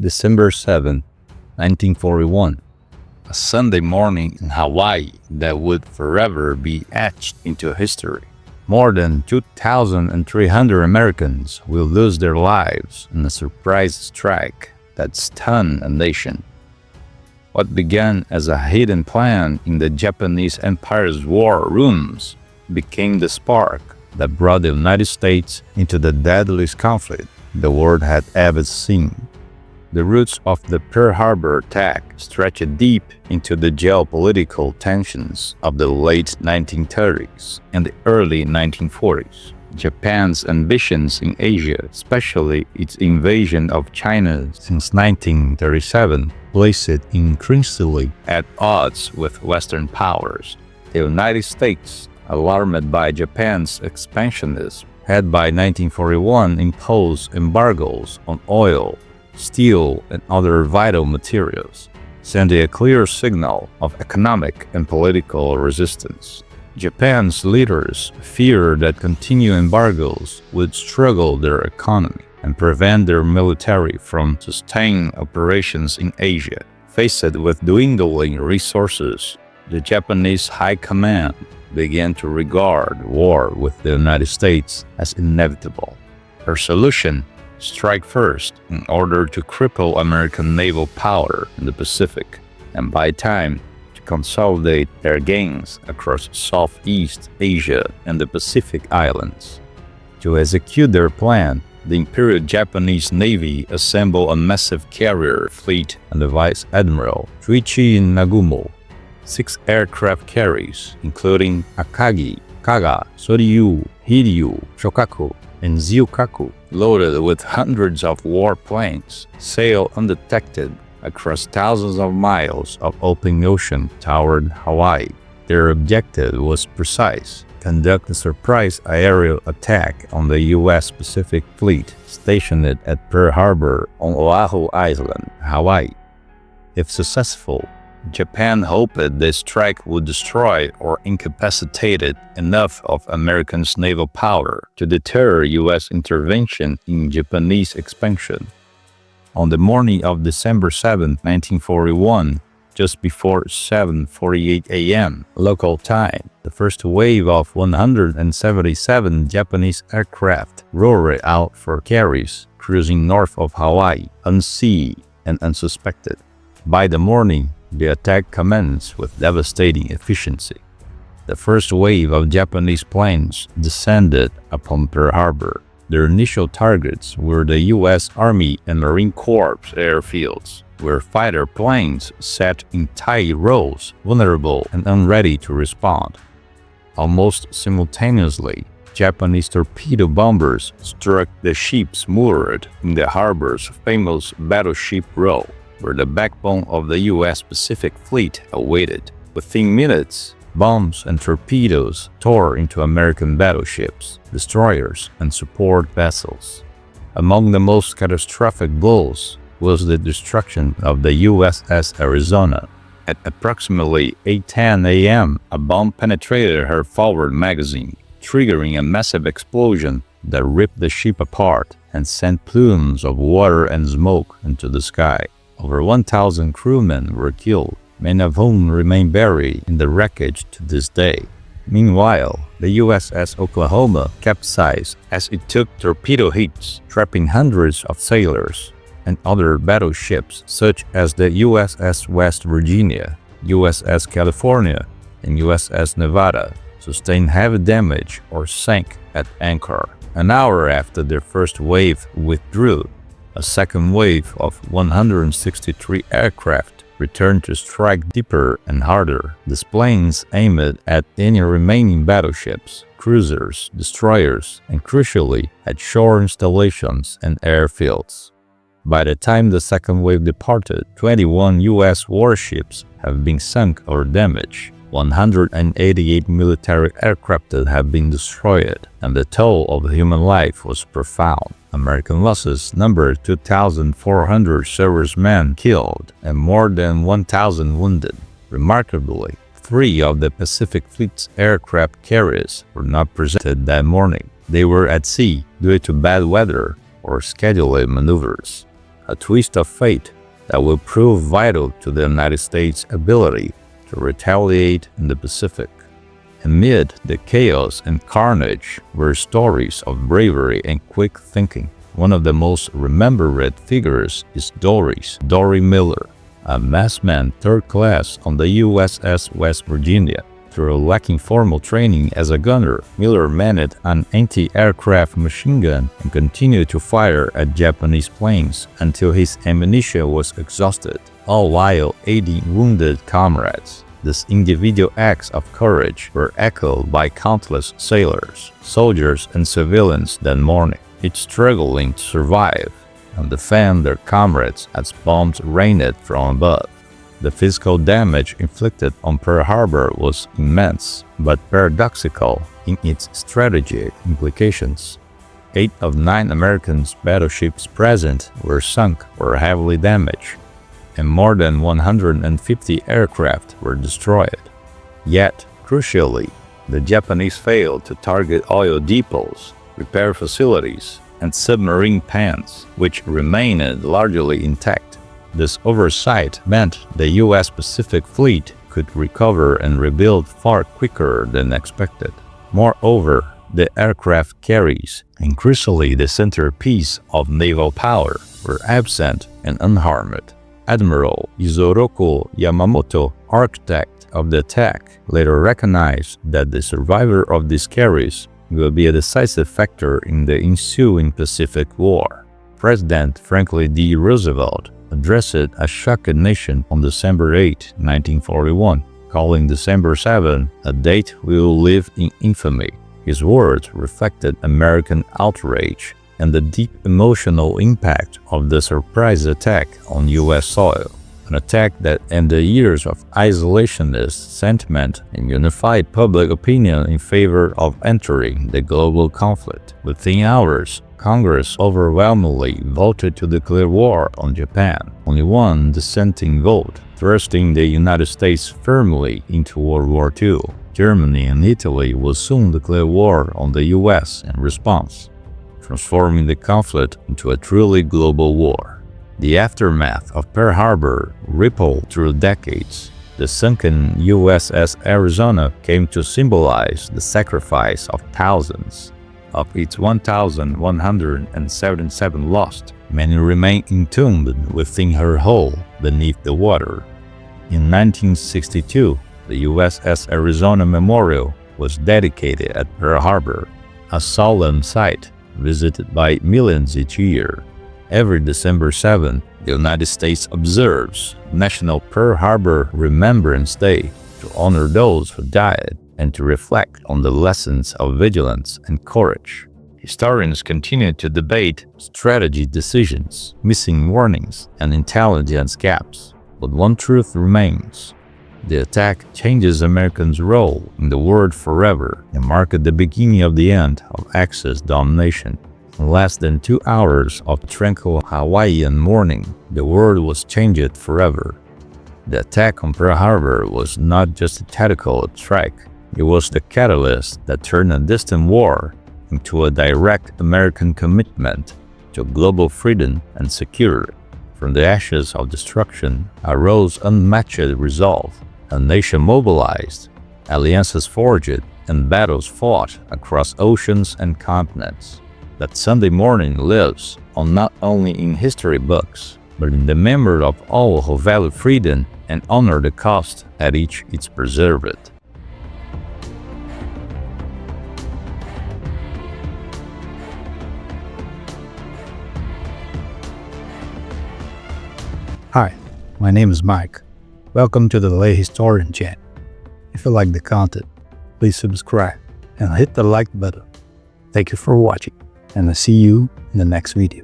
December 7, 1941. A Sunday morning in Hawaii that would forever be etched into history. More than 2,300 Americans will lose their lives in a surprise strike that stunned a nation. What began as a hidden plan in the Japanese Empire's war rooms became the spark that brought the United States into the deadliest conflict the world had ever seen. The roots of the Pearl Harbor attack stretched deep into the geopolitical tensions of the late 1930s and the early 1940s. Japan's ambitions in Asia, especially its invasion of China since 1937, placed it increasingly at odds with Western powers. The United States, alarmed by Japan's expansionism, had by 1941 imposed embargoes on oil, steel, and other vital materials, sending a clear signal of economic and political resistance. Japan's leaders feared that continued embargoes would struggle their economy and prevent their military from sustaining operations in Asia. Faced with dwindling resources, the Japanese High Command began to regard war with the United States as inevitable. Her solution: strike first in order to cripple American naval power in the Pacific and buy time to consolidate their gains across Southeast Asia and the Pacific Islands. To execute their plan, the Imperial Japanese Navy assembled a massive carrier fleet under Vice Admiral Chuichi Nagumo. 6 aircraft carriers, including Akagi, Kaga, Soryu, Hiryu, Shokaku, and Zyukaku, loaded with hundreds of warplanes, sailed undetected across thousands of miles of open ocean toward Hawaii. Their objective was precise: conduct a surprise aerial attack on the U.S. Pacific Fleet stationed at Pearl Harbor on Oahu Island, Hawaii. If successful, Japan hoped the strike would destroy or incapacitate enough of America's naval power to deter U.S. intervention in Japanese expansion. On the morning of December 7, 1941, just before 7:48 a.m. local time, the first wave of 177 Japanese aircraft roared out for carries, cruising north of Hawaii, unseen and unsuspected. By the morning, the attack commenced with devastating efficiency. The first wave of Japanese planes descended upon Pearl Harbor. Their initial targets were the U.S. Army and Marine Corps airfields, where fighter planes sat in tight rows, vulnerable and unready to respond. Almost simultaneously, Japanese torpedo bombers struck the ships moored in the harbor's famous Battleship Row, where the backbone of the U.S. Pacific Fleet awaited. Within minutes, bombs and torpedoes tore into American battleships, destroyers, and support vessels. Among the most catastrophic blows was the destruction of the USS Arizona. At approximately 8:10 a.m., a bomb penetrated her forward magazine, triggering a massive explosion that ripped the ship apart and sent plumes of water and smoke into the sky. Over 1,000 crewmen were killed, many of whom remain buried in the wreckage to this day. Meanwhile, the USS Oklahoma capsized as it took torpedo hits, trapping hundreds of sailors, and other battleships such as the USS West Virginia, USS California, and USS Nevada sustained heavy damage or sank at anchor. An hour after their first wave withdrew, a second wave of 163 aircraft returned to strike deeper and harder. These planes aimed at any remaining battleships, cruisers, destroyers, and crucially, at shore installations and airfields. By the time the second wave departed, 21 U.S. warships have been sunk or damaged. 188 military aircraft have been destroyed, and the toll of human life was profound. American losses numbered 2,400 servicemen killed and more than 1,000 wounded. Remarkably, 3 of the Pacific Fleet's aircraft carriers were not presented that morning. They were at sea due to bad weather or scheduled maneuvers. a twist of fate that will prove vital to the United States' ability to retaliate in the Pacific. Amid the chaos and carnage were stories of bravery and quick thinking. One of the most remembered figures is Dory Miller, a masked man third class on the USS West Virginia. Through lacking formal training as a gunner, Miller manned an anti-aircraft machine gun and continued to fire at Japanese planes until his ammunition was exhausted, all while aiding wounded comrades. These individual acts of courage were echoed by countless sailors, soldiers, and civilians that morning, each struggling to survive and defend their comrades as bombs rained from above. The physical damage inflicted on Pearl Harbor was immense, but paradoxical in its strategic implications. 8 of 9 American battleships present were sunk or heavily damaged, and more than 150 aircraft were destroyed. Yet, crucially, the Japanese failed to target oil depots, repair facilities, and submarine pens, which remained largely intact. This oversight meant the U.S. Pacific Fleet could recover and rebuild far quicker than expected. Moreover, the aircraft carriers, increasingly the centerpiece of naval power, were absent and unharmed. Admiral Isoroku Yamamoto, architect of the attack, later recognized that the survivor of these carriers will be a decisive factor in the ensuing Pacific War. President Franklin D. Roosevelt addressed a shocked nation on December 8, 1941, calling December 7 a date we will live in infamy. His words reflected American outrage and the deep emotional impact of the surprise attack on U.S. soil, an attack that ended years of isolationist sentiment and unified public opinion in favor of entering the global conflict. Within hours, Congress overwhelmingly voted to declare war on Japan. Only one dissenting vote, thrusting the United States firmly into World War II. Germany and Italy will soon declare war on the U.S. in response, transforming the conflict into a truly global war. The aftermath of Pearl Harbor rippled through decades. The sunken USS Arizona came to symbolize the sacrifice of thousands. Of its 1,177 lost, many remain entombed within her hull beneath the water. In 1962, the USS Arizona Memorial was dedicated at Pearl Harbor, a solemn site visited by millions each year. Every December 7, the United States observes National Pearl Harbor Remembrance Day to honor those who died and to reflect on the lessons of vigilance and courage. Historians continue to debate strategy decisions, missing warnings, and intelligence gaps, but one truth remains. The attack changes Americans' role in the world forever and marked the beginning of the end of Axis domination. In less than 2 hours of tranquil Hawaiian morning, the world was changed forever. The attack on Pearl Harbor was not just a tactical strike. It was the catalyst that turned a distant war into a direct American commitment to global freedom and security. From the ashes of destruction arose unmatched resolve. A nation mobilized, alliances forged, and battles fought across oceans and continents. That Sunday morning lives on not only in history books, but in the memory of all who value freedom and honor the cost at which it's preserved. Hi, my name is Mike. Welcome to the Lay Historian channel. If you like the content, please subscribe and hit the like button. Thank you for watching, and I'll see you in the next video.